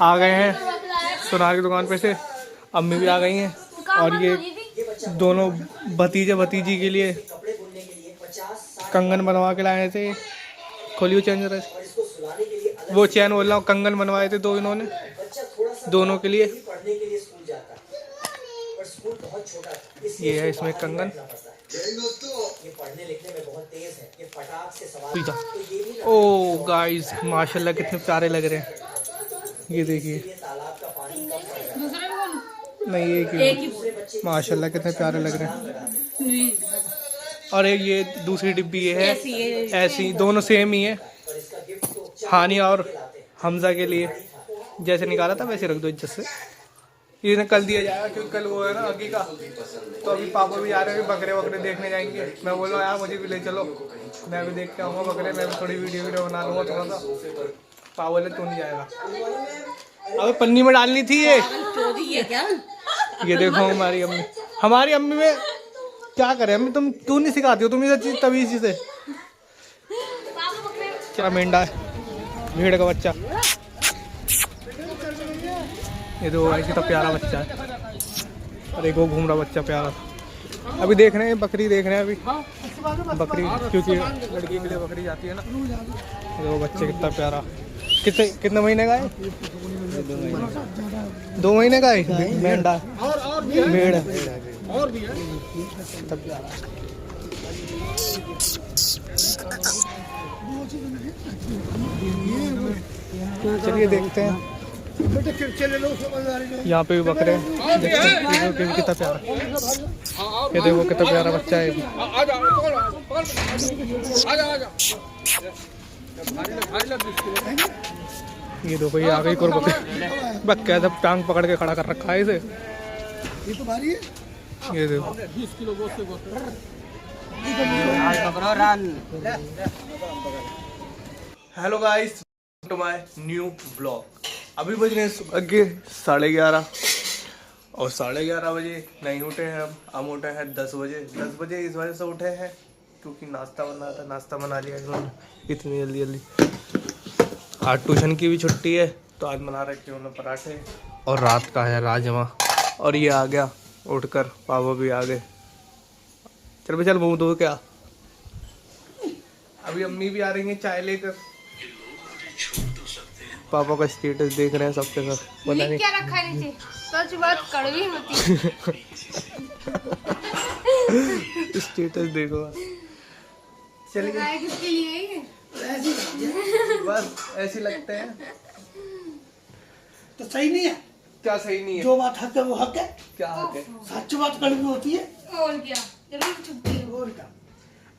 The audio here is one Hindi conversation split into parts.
आ गए हैं सुनार की दुकान पे से। अम्मी भी आ गई हैं और ये दोनों भतीजे भतीजी के लिए कंगन बनवा के लाए थे। खोलियो चैन जरा, वो चैन बोल रहा हूँ, कंगन बनवाए थे दो इन्होंने दोनों के लिए। ये है इसमें कंगन। ओ गाइस माशाल्लाह कितने प्यारे लग रहे हैं। ये देखिए, नहीं ये क्यों, माशाल्लाह कितने प्यारे लग रहे हैं। और एक ये दूसरी डिब्बी ये है, ऐसी दोनों सेम ही है। हानि और हमजा के लिए जैसे निकाला था वैसे रख दो इज्जत से। ये कल दिया जाएगा क्योंकि कल वो है ना अगी का। तो अभी पापा भी आ रहे हैं, बकरे वकरे देखने जाएंगे। मैं बोल रहा हूँ यार मुझे भी ले चलो, मैं भी देख के आऊँगा बकरे। मैं भी थोड़ी वीडियो बना लूँगा थोड़ा सा। पापा बोले तू नहीं जाएगा, अबे पन्नी में डालनी थी ये। ये देखो हमारी अम्मी में क्या करे अम्मी, तू नहीं सिखाती हो, तुम ये चीज तभी इसी से। क्या मेंढा है, भेड़ का बच्चा। ये दो ऐसी तो प्यारा बच्चा है और एक वो घूम रहा बच्चा प्यारा। अभी देख रहे हैं बकरी, देख रहे हैं अभी बकरी, क्योंकि लड़की के लिए बकरी जाती है ना। ये वो बच्चे कितना प्यारा, कितने महीने का है? 2 महीने का है मेंढा, भेड़ और भी है तब प्यारा। चलिए देखते हैं, यहाँ पे भी बकरे कितना प्यारा। ये देखो कितना प्यारा बच्चा है। ये देखो ये आ गई कोर बकरी, बस कैसे टांग पकड़ के खड़ा कर रखा है इसे। ये तो भारी है। ये देखो 20 kilo hello guys, to my new vlog. अभी बज रहे हैं सुबह के 11:30 और 11:30 बजे नहीं उठे हैं हम उठे हैं 10 बजे। 10 बजे इस वजह से उठे हैं क्योंकि नाश्ता बना था, नाश्ता बना लिया इन्होंने इतनी जल्दी जल्दी। आज ट्यूशन की भी छुट्टी है तो आज बना रखे उन्होंने पराठे और रात का है राजमा। और ये आ गया उठकर, पापा भी आ गए। चल चल मुँह धो क्या। अभी अम्मी भी आ रही है चाय लेकर। पापा का स्टेटस देख रहे हैं सबके सब, पता नहीं क्या रखा है नीचे। सच बात कड़वी होती है। स्टेटस देखो। चलिए किसके लिए बस ऐसे लगते हैं तो सही नहीं है। क्या सही नहीं है? जो बात हक है वो हक है। क्या हक है? सच बात कड़वी होती है। और क्या, जरूर छुट्टी है। और क्या,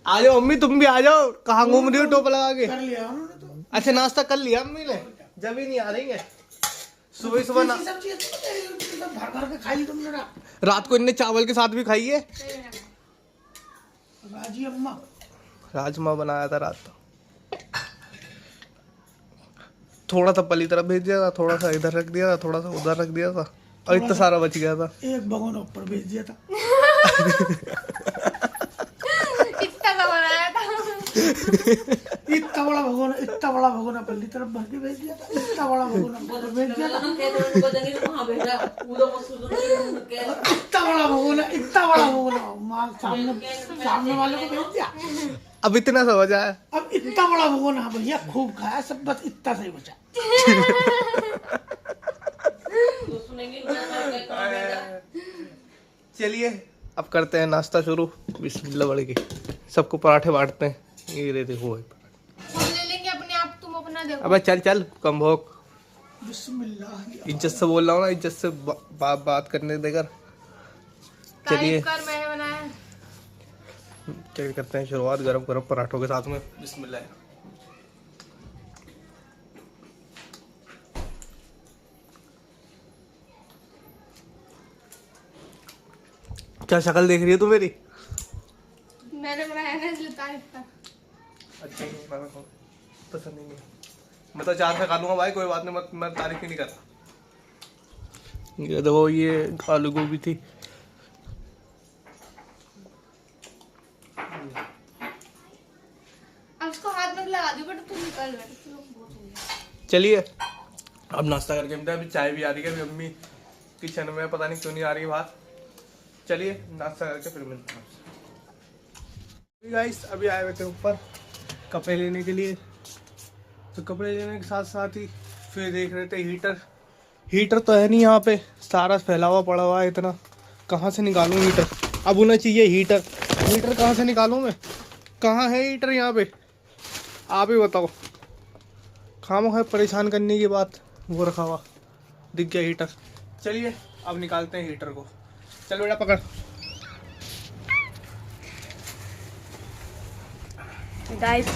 आ जाओ अम्मी, तुम भी आ जाओ। कहाँ घूम रही हो टोप लगा के? कर लिया उन्होंने तो। अच्छा नाश्ता कर लिया अम्मी ने, जब ही नहीं आ रही है। सुबह सुबह ना सब्जी भर भर के खाई तुमने रात को इनने चावल के साथ भी खाई है। राजी अम्मा राजमा बनाया था रात। थोड़ा सा पली तरफ भेज दिया था, थोड़ा सा इधर रख दिया था, थोड़ा सा उधर रख दिया था और इतना सारा बच गया था। एक भगोना ऊपर भेज दिया था। इतना का बनाया था। इतना बड़ा भगोना पल्ली तरफ भर के भेज दिया था। इतना बड़ा भगोना ऊपर भेज दिया था। इतना बड़ा भगोना माल सामने वाले को भेज दिया। अब इतना सा बचा है। अब इतना बड़ा भगोना भैया खूब खाया सब, बस इतना सही बचा। चलिए अब करते हैं नाश्ता शुरू। बिस्मिल्लाह बड़े की सबको पराठे बांटते हैं। ये रे देखो हम ले लेंगे अपने आप, तुम अपना देखो। अबे चल चल कम भोग। बिस्मिल्लाह, इज्जत से बोल रहा हूँ ना, इज्जत से बात करने देकर। चलिए कर मैंने बनाया। चलिए करते हैं शुरुआत गरम गरम पराठों के साथ में। बिस्मिल्लाह। क्या शक्ल देख रही है तू मेरी? मैंने बनाया ना इसलिए तारीफ कर। अच्छा मैं पसंद नहीं है। मैं तो 4 से खा लूंगा भाई, कोई बात नहीं, मैं तारीफ ही नहीं कर रहा। ये देखो ये आलू गोभी थी। अब उसको हाथ में लगा दी बट तुम निकल गए। चलिए अब नाश्ता करके मिलते हैं। अभी चाय भी आ रही है, अभी अम्मी किचन में, पता नहीं क्यों नहीं आ रही बाहर। चलिए नाश्ता करके फिर मिलते हैं आपसे। गाइस अभी आए हुए थे ऊपर कपड़े लेने के लिए, तो कपड़े लेने के साथ साथ ही फिर देख रहे थे हीटर तो है नहीं यहाँ पे, सारा फैला हुआ पड़ा हुआ है इतना, कहाँ से निकालूँ हीटर। अब उन्हें चाहिए हीटर कहाँ से निकालूँ मैं, कहाँ है हीटर यहाँ पे, आप ही बताओ। खामोखा परेशान करने की बात, वो रखा हुआ दिख गया हीटर। चलिए अब निकालते हैं हीटर को। चल बेटा पकड़। गाइस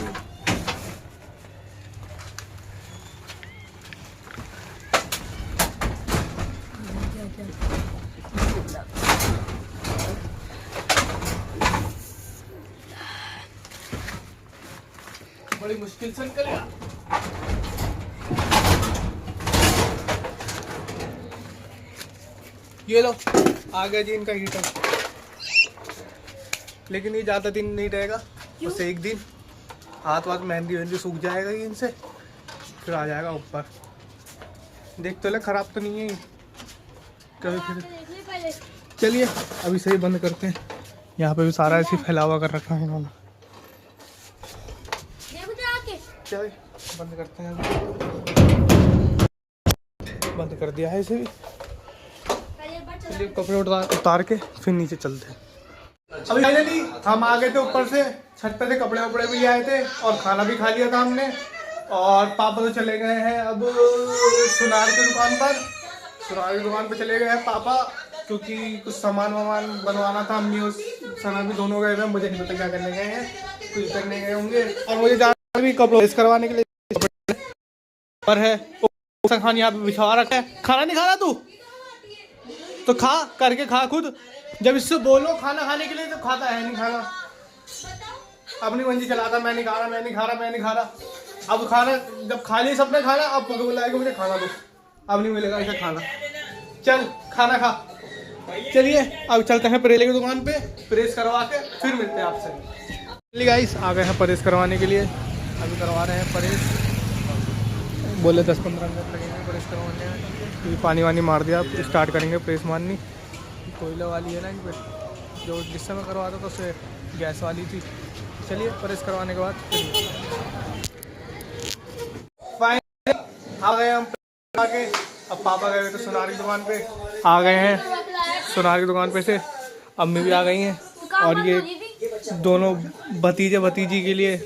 बड़ी मुश्किल से निकलेगा। ये लो आ गया जी इनका हीटर, लेकिन ये ज़्यादा दिन नहीं रहेगा, बस एक दिन हाथ वाथ मेहंदी सूख जाएगा ये इनसे, फिर आ जाएगा ऊपर। देख तो ले खराब तो नहीं है ये कभी फिर। चलिए अभी सही बंद करते हैं। यहाँ पे भी सारा ऐसे फैला हुआ कर रखा है इन्होंने। चलिए बंद करते हैं, बंद कर दिया है इसे भी। चलिए कपड़े उतार के फिर नीचे चलते हैं। अभी फाइनली हम आ गए थे ऊपर से, छत पे से कपड़े वपड़े भी आए थे और खाना भी खा लिया था हमने। और पापा तो चले गए हैं अब सुनार की दुकान पर चले गए हैं पापा, क्योंकि कुछ सामान वामान बनवाना था। अम्मी और सना भी दोनों गए हैं, मुझे नहीं पता क्या करने गए हैं, कुछ करने गए होंगे। और मुझे जाना भी कपड़े प्रेस करवाने के लिए पर है। खाना यहाँ पे बिछा रखा है, खाना नहीं खाना तू तो खा करके खा खुद। जब इससे बोलो खाना खाने के लिए तो खाता है नहीं खाना, अपनी मंजी चलाता, मैं नहीं खा रहा। अब खाना जब खा लिया सबने खाना, अब बुलाएगा मुझे खाना दो, अब नहीं मिलेगा ऐसा खाना। चल खाना खा। चलिए अब चलते हैं प्रेस की दुकान पे, प्रेस करवा के फिर मिलते हैं आपसे। चलिए गाइस आ गए हैं प्रेस करवाने के लिए, अभी करवा रहे हैं प्रेस। बोले 10-15 मिनट लगेंगे प्रेस करवाने में, क्योंकि पानी वानी मार दिया, अब स्टार्ट करेंगे प्रेस मारनी। कोयला वाली है ना इन पर, जो जिस समय करवाता था उसे गैस वाली थी। चलिए प्रेस करवाने के बाद फाइनली आ गए हम आके। अब पापा गए थे सुनार की दुकान पे, आ गए हैं सुनार की दुकान पे से, अम्मी भी आ गई हैं। और ये दोनों भतीजी के लिए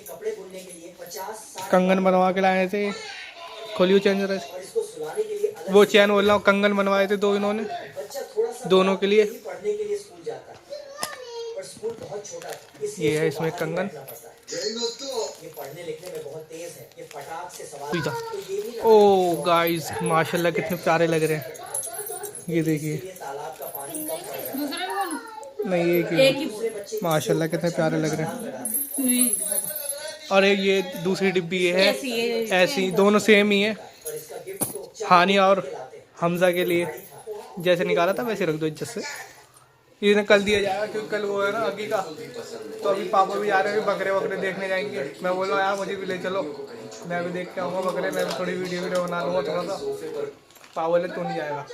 कंगन बनवा के लाए थे। खोलियो चैन जरा, वो चैन बोल रहा हूँ, कंगन बनवाए थे दो इन्होंने, दोनों के लिए। ये है इसमें कंगन। ओ गाइस माशाल्लाह कितने प्यारे लग रहे हैं, ये देखिए। नहीं ये माशाल्लाह कितने प्यारे लग रहे हैं। और एक ये दूसरी डिब्बी है ऐसी, दोनों सेम ही है। हानि और हमजा के लिए जैसे निकाला था वैसे रख दो इज्जत से। ये निकल दिया जाएगा क्योंकि कल वो है ना अगी का, तो अभी पापा भी आ रहे हैं, बकरे वकरे देखने जाएंगे। मैं बोल रहा हूँ यार मुझे भी ले चलो, मैं भी देख के आऊँगा बकरे, मैं भी थोड़ी वीडियो बना लूँगा थोड़ा सा। पापा बोले तू नहीं जाएगा,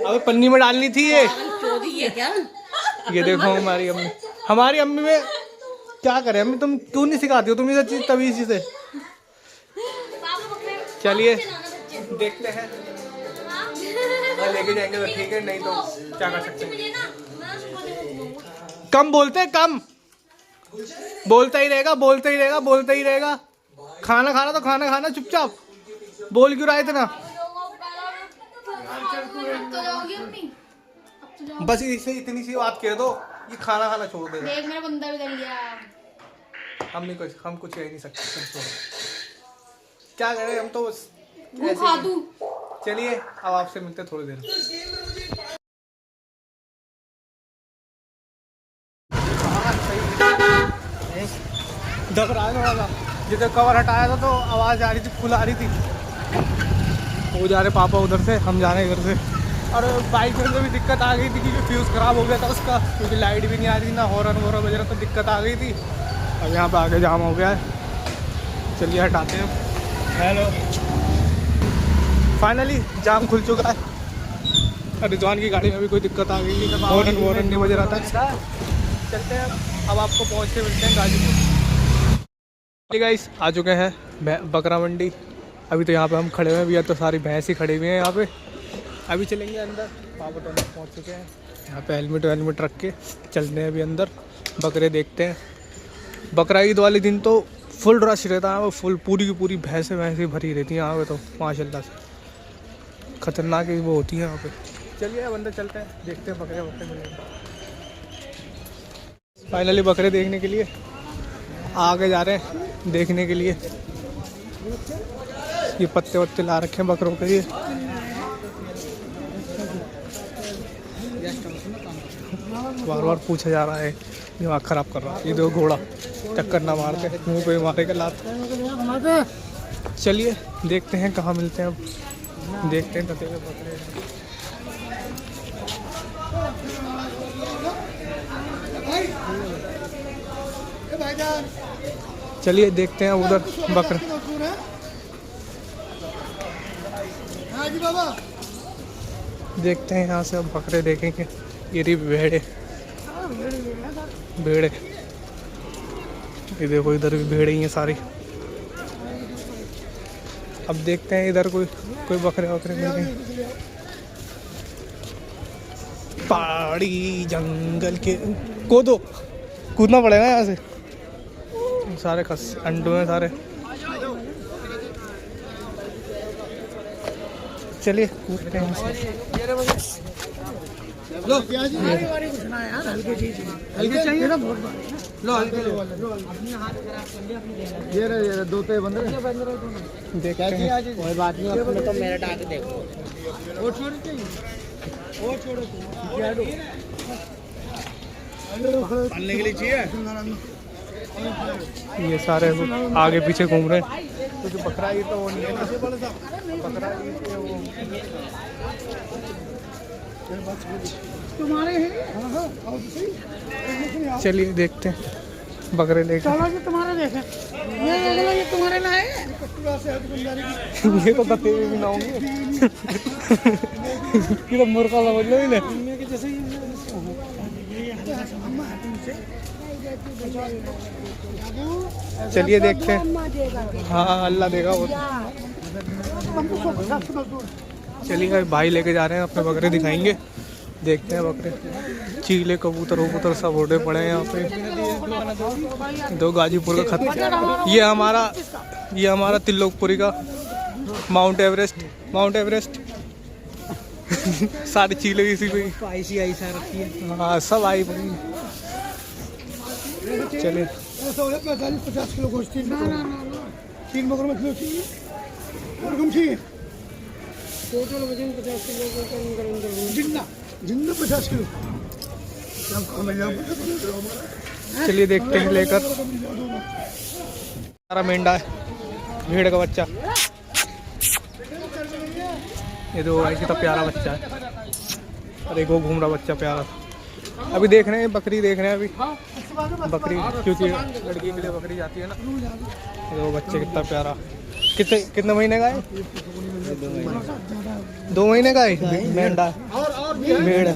अबे पन्नी में डालनी थी ये। ये देखो हमारी अम्मी में क्या करे अम्मी, तुम क्यों नहीं सिखाती हो तुम ये चीज तभी इसी से। चलिए देखते हैं, लेके जाएंगे तो ठीक है, नहीं तो क्या कर सकते हैं। कम बोलते हैं, कम बोलता ही रहेगा। खाना खाना तो खाना खाना, चुपचाप बोल क्यों रहा है इतना। बस इसे इतनी सी बात कह दो, ये खाना खाना छोड़ देगा। देख मेरा बंदा भी कर लिया। हम कुछ कह नहीं सकते, क्या करें हम तो बस खा दूं। चलिए अब आपसे मिलते थोड़ी देर। दब रहा है थोड़ा, जिधर कवर हटाया था तो आवाज़ आ रही थी, फुल आ रही थी। वो जा रहे पापा उधर से, हम जा रहे इधर से। और बाइक में तो भी दिक्कत आ गई थी क्योंकि फ्यूज़ ख़राब हो गया था उसका, क्योंकि लाइट भी नहीं आ रही थी ना, हॉर्न वगैरह तो दिक्कत आ गई थी। अब यहाँ पे आगे जाम हो गया है, चलिए हटाते हैं। हेलो फाइनली जाम खुल चुका है। रिजवान की गाड़ी में भी कोई दिक्कत आ गई, हॉर्न नहीं बज रहा था। चलते हैं अब आपको पहुँच के मिलते हैं गाजीपुर। गाइस आ चुके हैं बकरा मंडी। अभी तो यहाँ पे हम खड़े हुए हैं, अभी तो सारी भैंस ही खड़ी हुई हैं यहाँ पे। अभी चलेंगे अंदर, पापा तो पहुँच चुके हैं। यहाँ पे हेलमेट रख के चलते हैं अभी अंदर, बकरे देखते हैं। बकरा ईद वाले दिन तो फुल रश रहता है, फुल पूरी की पूरी भैंसें भरी रहती हैं यहाँ पे तो माशाल्लाह से। खतरनाक ही वो होती है यहाँ पे। चलिए अब अंदर चलते हैं, देखते हैं बकरे मिलेंगे। फाइनली बकरे देखने के लिए आगे जा रहे हैं, देखने के लिए। ये पत्ते वत्ते ला रखे हैं बकरों के लिए। बार बार पूछा जा रहा है, दिमाग ख़राब कर रहा है। ये दो घोड़ा टक्कर ना मारते, मुंह पे मारेगा लात। चलिए देखते हैं कहाँ मिलते हैं अब, देखते हैं कते में बकरे। चलिए देखते हैं उधर बकरे। देखते हैं यहाँ से अब बकरे देखेंगे। ये रही भेड़े, ये देखो इधर भी भेड़े ही हैं सारी। अब देखते हैं इधर कोई बकरे मिलेंगे। पहाड़ी जंगल के कूदना पड़ेगा यहाँ से। सारे अंडों हैं सारे। चलिए कूदते हैं। लो हल्के चाहिए ना, बहुत लो हल्के लो। ये रहे दो तो बंद रहे, देखते हैं। कोई बात नहीं, अपने तो मेरा डाल देखो। और छोड़ो पालने के लिए चाहिए। ये सारे आगे पीछे घूम रहे हैं, क्योंकि बकरा ईद तो वो नहीं है ना, बकरा ईद वो तुम्हारे हैं। चलिए देखते हैं बकरे लेके। तुम्हारा देखें, ये तुम्हारे ना है। ये तो दत्ते भी ना होंगे। ये तो मुर्गा समझ लो इन्हें। चलिए देखते हैं। हाँ अल्लाह देगा वो। चलिए भाई लेके जा रहे हैं, अपने बकरे दिखाएंगे। देखते हैं बकरे, चीले कबूतर सब उड़े पड़े हैं यहाँ पे। दो गाजीपुर का खत। ये हमारा तिल्लोकपुरी का माउंट एवरेस्ट। सारी चीले इसी पे ऐसा रखी है। हाँ सब आई पड़ी। चलिए 45-50 किलो गोश्त, 3 बकरों में किलो चाहिए और कम चाहिए। टोटल वजन 50 किलो जिंदा 50 किलो। चलिए देखते हैं लेकर। सारा मेंढा है, भेड़ का बच्चा। ये दो भाई कितना प्यारा बच्चा है, और एक वो घूम रहा बच्चा प्यारा। अभी देख रहे हैं बकरी, देख रहे हैं अभी बकरी, क्योंकि लड़की के लिए बकरी जाती है ना। ये वो बच्चे कितना प्यारा। कितने महीने का है? 2 महीने का है मेंढा, भेड़।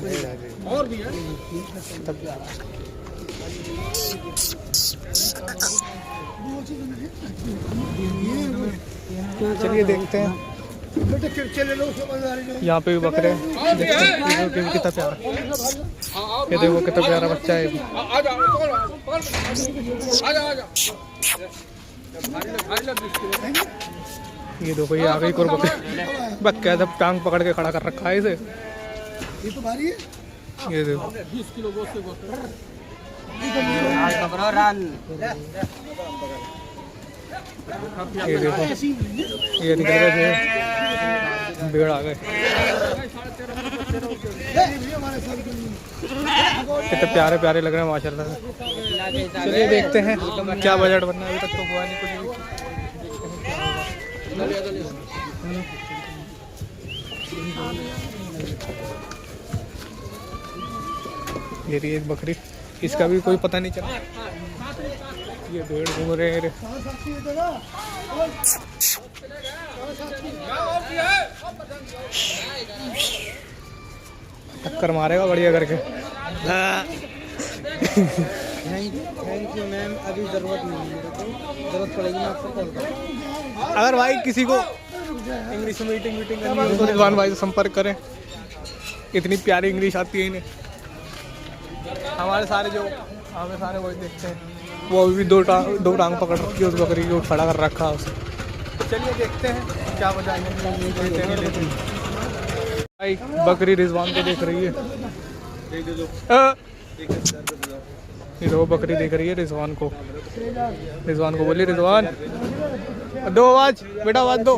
चलिए देखते हैं। यहाँ पे भी बकरे कितना प्यारा। ये देखो कितना प्यारा बच्चा है। ये देखो ये आ गई बक्का, सब टांग पकड़ के खड़ा कर रखा है इसे। ये तो भारी है। ये देखो 20 किलो गोश्त ये देखो, ये निकल गए भेड़ आ गए। कितने प्यारे प्यारे लग रहे हैं माशाल्लाह से। चलिए देखते हैं क्या बजट बनना है। अभी तक तो हुआ नहीं कुछ भी। ये रही एक बकरी, इसका भी कोई पता नहीं चला। ये भेड़ घूम रहे हैं। टक्कर मारेगा बढ़िया करके। थैंक यू मैम, अभी ज़रूरत नहीं है मेरे को, ज़रूरत पड़ेगी मैं आपको कॉल करूँगा। अगर भाई किसी को इंग्लिश में मीटिंग करनी हो तो रिजवान भाई से संपर्क करें, इतनी प्यारी इंग्लिश आती है इन्हें। हमारे सारे वही देखते हैं, वो अभी भी दो टांग पकड़ रखी है उस बकरी को, खड़ा कर रखा है उसे। चलिए देखते हैं क्या बजाएंगे, भाई बकरी रिजवान को देख रही है। ये दो बकरी देख रही है रिजवान को बोलिए रिजवान दो आवाज, बेटा आवाज दो।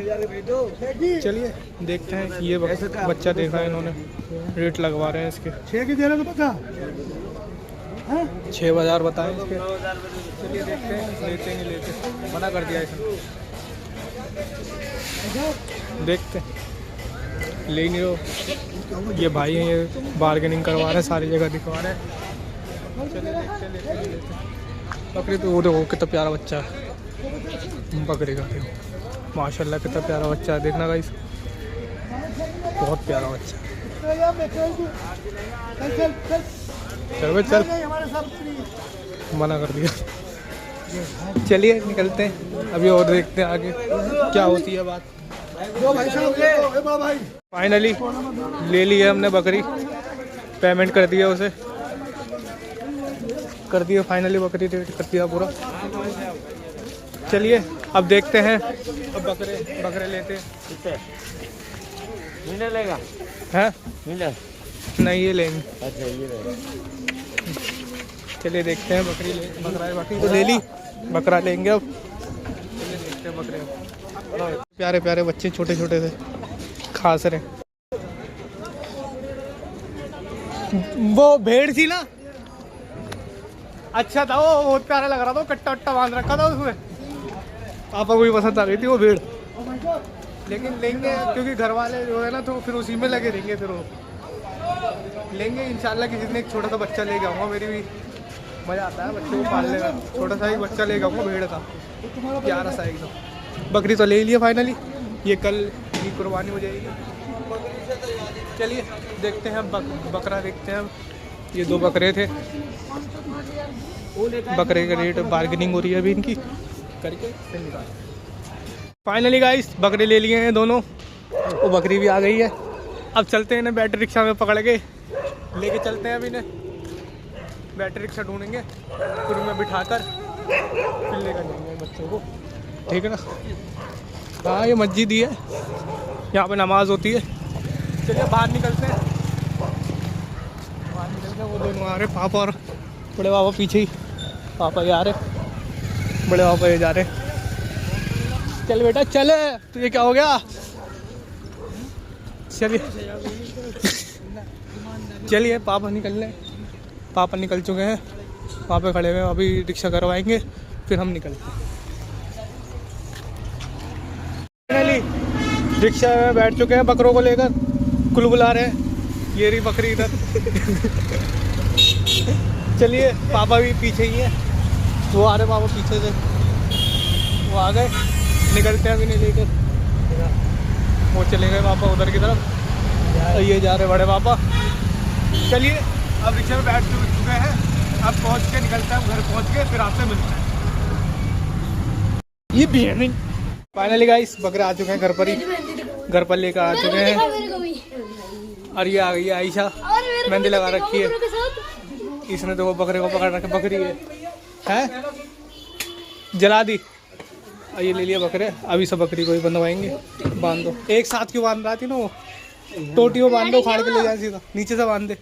चलिए देखते हैं, ये बच्चा देखा है इन्होंने, रेट लगवा रहे हैं इसके। 6 की दे रहे तो पता 6,000 बताएं इसके। चलिए देखते हैं लेते नहीं लेते, मना कर दिया इसने। देखते हैं ले नहीं रहो, ये भाई हैं, ये बार्गेनिंग करवा रहे हैं, सारी जगह दिखवा रहे हैं। चलिए देखते लेते बकरी। तो वो देखो कितना प्यारा बच्चा है बकरी का, माशाल्लाह कितना प्यारा बच्चा है, देखना गाइस, बहुत प्यारा बच्चा। चल भाई चल, मना कर दिया। चलिए निकलते हैं, अभी और देखते हैं आगे क्या होती है बात। फाइनली ले ली है हमने बकरी, पेमेंट कर दिया उसे, कर दिया फाइनली, बकरी रेट कर दिया पूरा। चलिए अब देखते हैं, अब बकरे लेते हैं। लेगा हैं? मिला नहीं ये लेंगे। अच्छा ये रहेगा। चलिए देखते हैं, बकरी तो ले ली, बकरा लेंगे अब। चलिए देखते हैं बकरे। प्यारे प्यारे बच्चे छोटे छोटे से खास रहे। वो भेड़ थी ना, अच्छा था वो, बहुत प्यारा लग रहा था, कट्टा वट्टा बांध रखा था उसमें, पापा को भी पसंद आ गई थी वो भेड़। लेकिन लेंगे क्योंकि घर वाले जो है ना, तो फिर उसी में लगे रहेंगे, फिर वो लेंगे इंशाल्लाह। किसी दिन एक छोटा सा बच्चा ले जाऊँगा, मेरी भी मज़ा आता है बच्चे को पालने का। छोटा सा एक बच्चा ले जाऊँगा भेड़ का, प्यारा सा एकदम। बकरी तो ले लिया फाइनली, ये कल की कुर्बानी हो जाएगी। चलिए देखते हैं, बकरा देखते हैं। ये 2 बकरे थे, बकरे का रेट बार्गेनिंग हो रही है अभी इनकी करके। फाइनली गाइस बकरे ले लिए हैं दोनों, वो बकरी भी आ गई है। अब चलते हैं इन्हें बैटरी रिक्शा में पकड़ के लेके चलते हैं। अभी इन्हें बैटरी रिक्शा ढूंढेंगे, फिर उनमें बिठाकर फिर लेकर जाएंगे बच्चों को, ठीक है ना। हाँ ये मस्जिद ही है, यहाँ पे नमाज होती है। चलिए बाहर निकलते हैं, वो दोनों आ रहे, पापा और बड़े पापा पीछे ही, पापा ये आ रहे, बड़े पापा ये जा रहे। चल बेटा चल, तुझे क्या हो गया? चलिए चलिए पापा निकल चुके हैं, पापा खड़े हुए हैं, अभी रिक्शा करवाएंगे फिर हम निकलते हैं। फाइनली रिक्शा में बैठ चुके हैं, बकरों को लेकर कुल बुला रहे हैं, ये रही बकरी इधर। चलिए पापा भी पीछे ही हैं, वो आ रहे पापा पीछे से, वो आ गए, निकलते हैं अभी नहीं लेकर। वो चले गए पापा उधर की तरफ, ये जा रहे बड़े पापा। चलिए अब रिक्शा में बैठ चुके हैं, अब पहुंच के निकलते हैं, घर पहुंच के फिर आपसे मिलते हैं। ये भी है नहीं। फाइनली गाइस बकरे आ चुके हैं घर पर ही, घर पर लेकर आ चुके हैं। और ये आ गई है आयशा, मेहंदी लगा रखी है इसने, तो वो बकरे को पकड़ रखा, बकरी है जला दी। ये ले लिया बकरे, अभी सब बकरी को ही बंधवाएंगे। बांध दो, एक साथ क्यों बांध रहा थी ना, वो टोटी में बांध दो, उखाड़ के ले जाए सीधा, नीचे से बांध दे।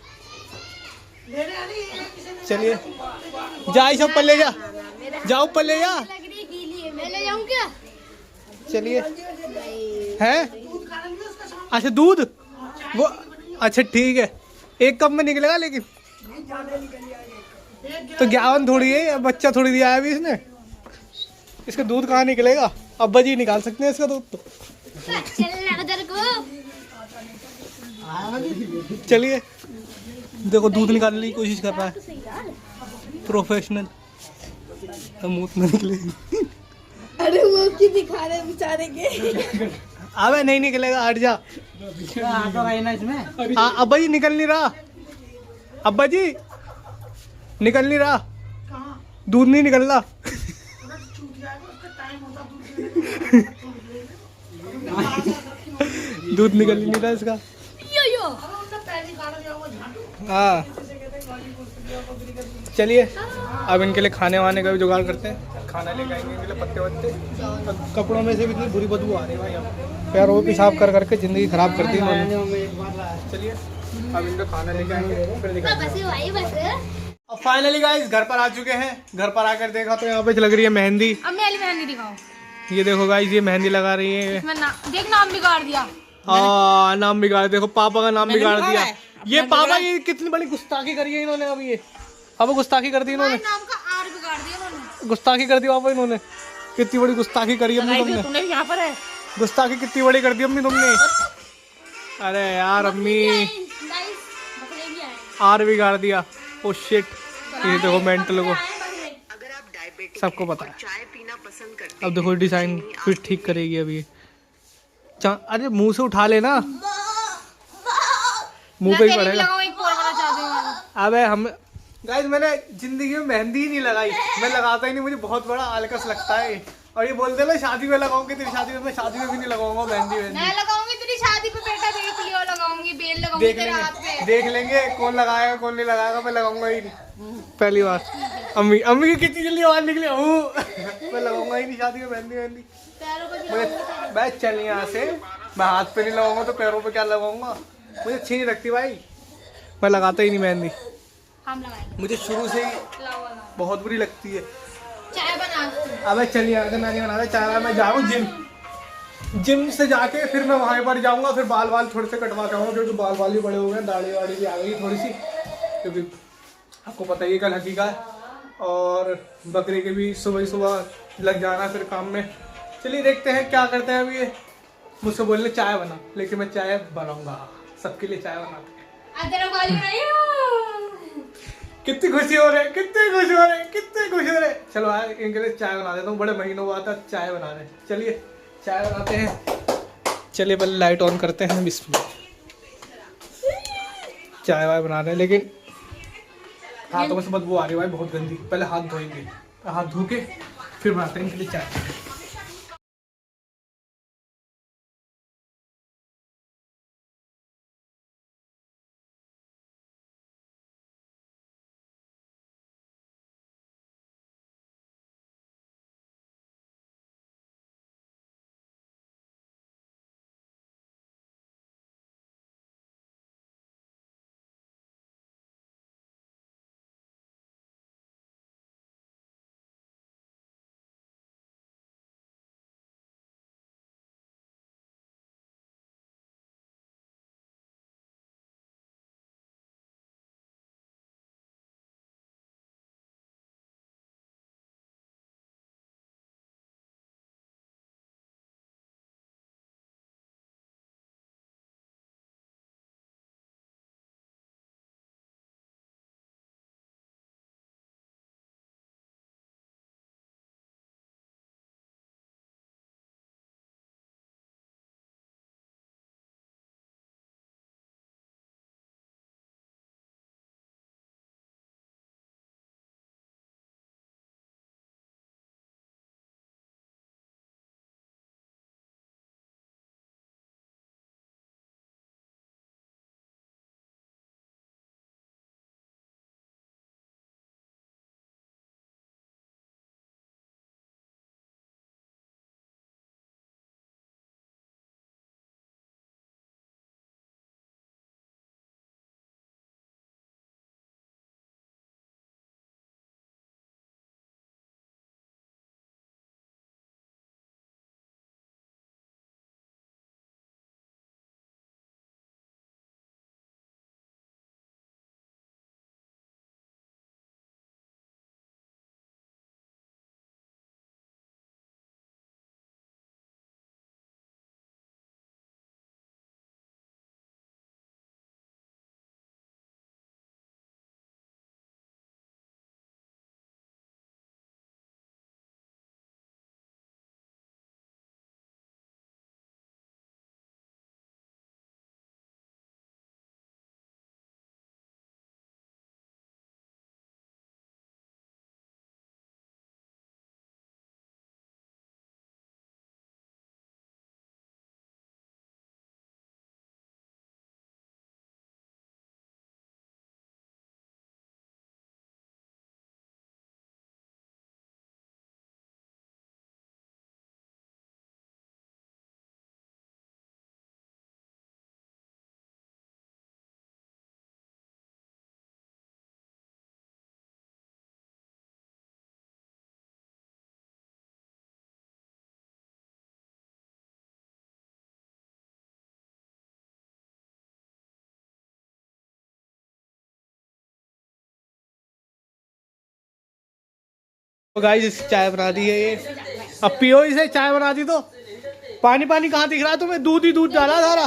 चलिए जा आयशा ऊपर ले जा, जाओ ऊपर ले जा। चलिए है, अच्छा दूध वो, अच्छा ठीक है, एक कप में निकलेगा, लेकिन तो 11 थोड़ी है, बच्चा थोड़ी दिया है अभी इसने, इसका दूध कहाँ निकलेगा? अब्बा जी निकाल सकते हैं इसका दूध तो। चलिए देखो दूध निकालने की कोशिश कर रहा है, प्रोफेशनल, मुंह में निकले। अरे वो की दिखा रहे बेचारे के। अबे नहीं निकलेगा, हट जा। इसमें हाँ अब्बा जी निकल नहीं रहा, अब्बा जी निकल नहीं रहा, दूध नहीं निकल रहा। दूध निकल ही नहीं रहा इसका। हाँ चलिए अब इनके लिए खाने वाने का भी जुगाड़ करते हैं, खाना लेके आएंगे इनके लिए, पत्ते वत्ते। कपड़ों में से भी इतनी बुरी बदबू आ रही है भाई, अब पैरों में पेशाब कर करके ज़िंदगी ख़राब कर दी इन्होंने। चलिए अब इनका खाना लेके आएंगे फिर दिखाएंगे। अब फाइनली गाइस घर पर आ चुके हैं। घर पर आकर देखा तो यहाँ पे लग रही है मेहंदी। अब मेरी मेहंदी दिखाओ। ये देखो गाइस ये मेहंदी लगा रही है। देख नाम बिगाड़ दिया। नाम बिगाड़, देखो पापा का नाम बिगाड़ दिया। ये पापा ये कितनी बड़ी गुस्ताखी करी है इन्होंने। अभी ये अब गुस्ताखी कर दी इन्होंने, नाम का आर बिगाड़ दिया इन्होंने। गुस्ताखी कर दी पापा इन्होंने। कितनी बड़ी गुस्ताखी करी अम्मी तुमने। तूने यहाँ पर है। गुस्ताखी कितनी बड़ी कर दी अम्मी तुमने। अरे यार अम्मी आर बिगाड़ दिया। ओ शिट, ये देखो मेंटल को सबको पता है। अब देखो डिजाइन फिर ठीक करेगी अभी। अरे मुंह से उठा लेना, मुंह पे ही पड़ेगा। अबे हम गाइस मैंने जिंदगी में मेहंदी ही नहीं लगाई, मैं लगाता ही नहीं, मुझे बहुत बड़ा आलकस लगता है। और ये बोलते ना शादी में लगाऊंगी, तेरी शादी में, मैं शादी में भी नहीं लगाऊंगा मेहंदी। मैं लगाऊंगी तेरी शादी पे बेटा, देख लियो लगाऊंगी, बेल लगाऊंगी तेरे हाथ पे। देख लेंगे कौन लगाएगा कौन नहीं लगाएगा, मैं लगाऊंगा ही नहीं पहली बार। अम्मी अम्मी की कितनी जल्दी आवाज निकली, मैं लगाऊंगा ही नहीं शादी में मेहंदी। मुझे मैं चल यहाँ से, मैं हाथ पे नहीं लगाऊंगा तो पैरों पे क्या लगाऊंगा, मुझे अच्छी नहीं लगती भाई, मैं लगाता ही नहीं मेहंदी। हम लगाएंगे, मुझे शुरू से ही बहुत बुरी लगती है। चाय बना। अबे चलिए आगे मैं नहीं बना रहा चाय, मैं जा रहा हूँ जिम से जाके फिर मैं वहाँ पर जाऊँगा, फिर बाल थोड़े से कटवा के आऊँगा, क्योंकि बाल भी बड़े हो गए, दाढ़ी वाड़ी भी आ गई थोड़ी सी, क्योंकि आपको पता ही है कल हकीका है। और बकरी के भी सुबह लग जाना फिर काम में। चलिए देखते हैं क्या करते हैं। अभी ये मुझसे बोलने चाय बना, लेकिन मैं चाय बनाऊंगा, सबके लिए चाय बनाते हैं। कितनी खुशी हो रही है, कितनी खुशी हो रही है, कितनी खुशी हो रही है। चलो यार इनके लिए चाय बना देता हूँ, बड़े महीनों बाद चाय बना रहे हैं। चलिए चाय बनाते हैं। चलिए पहले लाइट ऑन करते हैं, बिस्मिल्लाह। चाय वाय बना रहे हैं, लेकिन हाथों में से बदबू आ रही है भाई बहुत गंदी। पहले हाथ धोएंगे, हाथ धो के फिर बनाते हैं इनके लिए चाय। तो गाइस चाय बना दी है ये, अब पियो इसे। चाय बना दी तो पानी पानी कहाँ दिख रहा है तुम्हें? दूध ही दूध डाला सारा।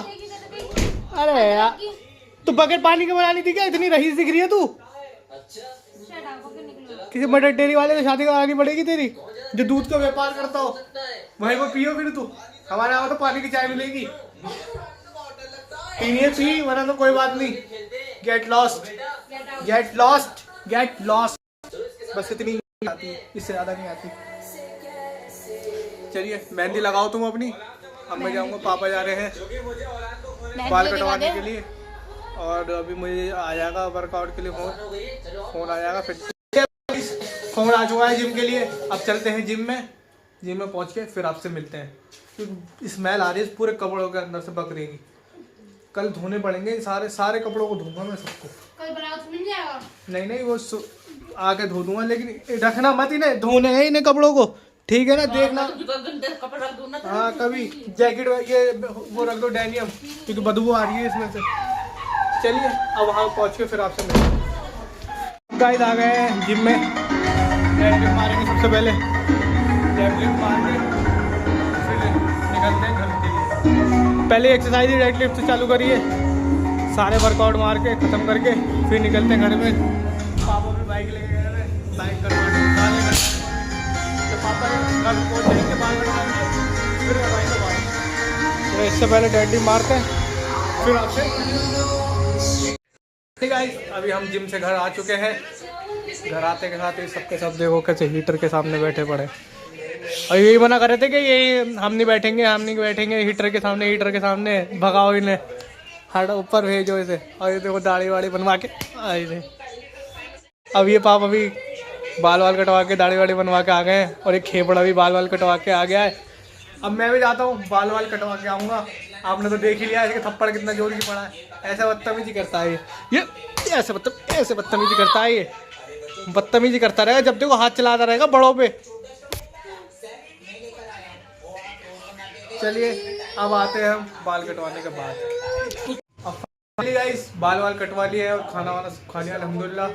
अरे यार तू बगैर पानी के बनानी थी क्या? इतनी रईस दिख रही है तू। किसी मटर डेयरी वाले से शादी करानी पड़ेगी तेरी, जो दूध का व्यापार करता हो। वहीं वो पियो फिर तू। हमारे यहाँ तो पानी की चाय मिलेगी, पीनी है पी, वरना तो कोई बात नहीं। Get lost, get lost, get lost. बस इतनी आती है, इससे ज्यादा नहीं आती। चलिए मेहंदी लगाओ तुम अपनी। अब मैं जाऊंगा, पापा जा रहे हैं बाल कटवाने के लिए, और अभी मुझे आ जाएगा वर्कआउट के लिए फोन आ जाएगा। फिर फोन आ चुका है जिम के लिए। अब चलते हैं जिम में पहुंच के फिर आपसे मिलते हैं, क्योंकि स्मेल आ रही है पूरे कपड़ों के अंदर से बकरी की। कल धोने पड़ेंगे सारे कपड़ों को धोऊंगा मैं सबको। कल ब्लाउज मिल जाएगा? नहीं वो आके धो दूंगा, लेकिन रखना मत इन्हें, धोने हैं इन्हें कपड़ों को, ठीक है ना? देखना हाँ, कभी जैकेट ये वो रख दो डेनियम, क्योंकि बदबू आ रही है इसमें से। चलिए अब वहाँ पहुँच के फिर आपसे मिलते। गाइस आ गए हैं जिम में, डेडलिफ्ट मारेंगे सबसे पहले। डेडलिफ्ट मार के फिर निकलते हैं घर के लिए। पहले एक्सरसाइज ही डेडलिफ्ट से चालू करिए, सारे वर्कआउट मार के ख़त्म करके फिर निकलते हैं घर में। पापा भी बाइक लेके गए थे, बाइक करवाने तो पापा घर पहुँच जाएंगे, बाल कटवाएंगे, फिर करवाएंगे बाल। तो इससे पहले डेडलिफ्ट मारते हैं फिर आपसे। ठीक है अभी हम जिम से घर आ चुके हैं। घर आते के साथ ही सबके सब देखो कैसे हीटर के सामने बैठे पड़े, और यही मना कर रहे थे कि यही हम नहीं बैठेंगे हीटर के सामने भगाओ इन्हें, हट ऊपर भेजो इसे। और ये देखो दाढ़ी वाड़ी बनवा के आए थे। अब ये पापा भी बाल कटवा के दाढ़ी वाड़ी बनवा के आ गए हैं, और एक खेपड़ा भी बाल कटवा के आ गया है। अब मैं भी जाता हूँ, बाल कटवा के आऊँगा। आपने तो देख ही लिया इसके थप्पड़ कितना जोर की पड़ा है। ऐसे बदतमीजी करता है ये ऐसे बदतमीजी करता है ये, बदतमीजी करता रहेगा जब देखो, हाथ चलाता रहेगा बड़ों पे। चलिए अब आते हैं हम बाल कटवाने के बाद। अब गाइस बाल कटवा लिए और खाना वाना सब खा लिया अल्हम्दुलिल्लाह।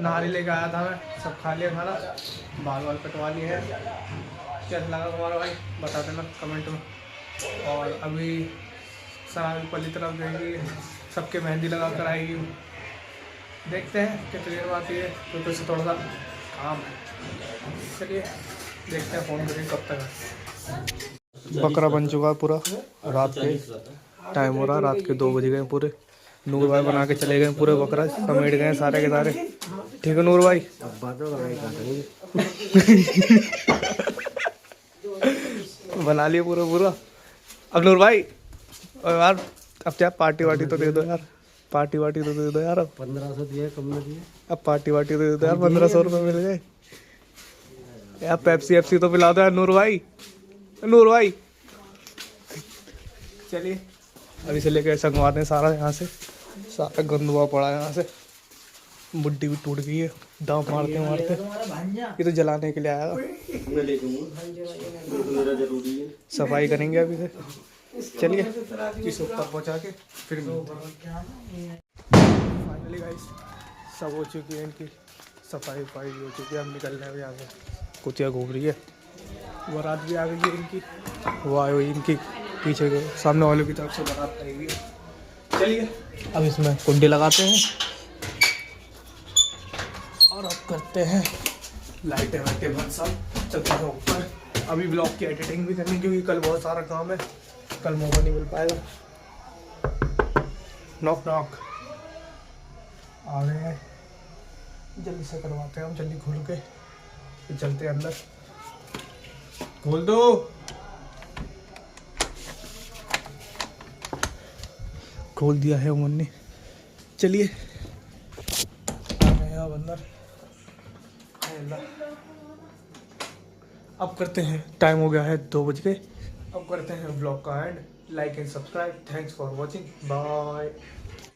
नारी लेके आया था मैं, सब खा लिया खाना, बाल कटवा लिए हैं। कैसा लगा तुम्हारा भाई बता देना कमेंट में। और अभी सराबी पल्ली तरफ जाएंगी, सबके मेहंदी लगा कर आएगी। देखते हैं कितनी देर में आती है, क्योंकि उससे थोड़ा सा काम है। चलिए देखते हैं, फ़ोन करेंगे कब तक। बकरा बन चुका पूरा, रात के टाइम हो रहा, रात के 2 बज गए पूरे। नूर भाई बना के चले गए पूरे बकरा, समेट गए सारे के सारे। ठीक है नूर भाई बना लिए पूरा। अब नूर भाई यार अब क्या पार्टी वार्टी तो दे दो यार, पार्टी वार्टी तो दे दो यार। अब 1500 दिए, कम में दिए। अब पार्टी वार्टी तो दे दो यार, 1500 रुपये मिल गए यार। पेप्सी तो पिला दो यार नूर भाई। चलिए अभी से लेकर संगवाते हैं सारा, यहाँ से सारा गंदुआ पड़ा है यहाँ से। बुड्डी भी टूट गई है, दांव मारते ये तो जलाने के लिए आया। सफाई करेंगे अभी से। चलिए इसे ऊपर पहुँचा के फिर फाइनली गाइस सब हो चुकी है, इनकी सफाई हो चुकी है। हम निकल रहे हैं यहाँ से, कुतिया घूम रही है। बारात भी आ गई है इनकी, वो आई हुई इनकी पीछे के सामने वालों की तरफ से बारात आई हुई है। चलिए अब इसमें कुंडी लगाते हैं और अब करते हैं लाइटें वाइटें बंद, सब चलते हैं ऊपर। अभी ब्लॉग की एडिटिंग भी करनी, क्योंकि कल बहुत सारा काम है, कल मौका नहीं मिल पाएगा। नॉक आ गए हैं, जल्दी से करवाते हैं हम, जल्दी खोल के फिर चलते हैं अंदर। खोल दो। खोल दिया है उमन ने। चलिए आ गए अब अंदर। अब करते हैं, टाइम हो गया है 2 बज गए। अब करते हैं ब्लॉग का end. Like and subscribe. Thanks for watching, bye.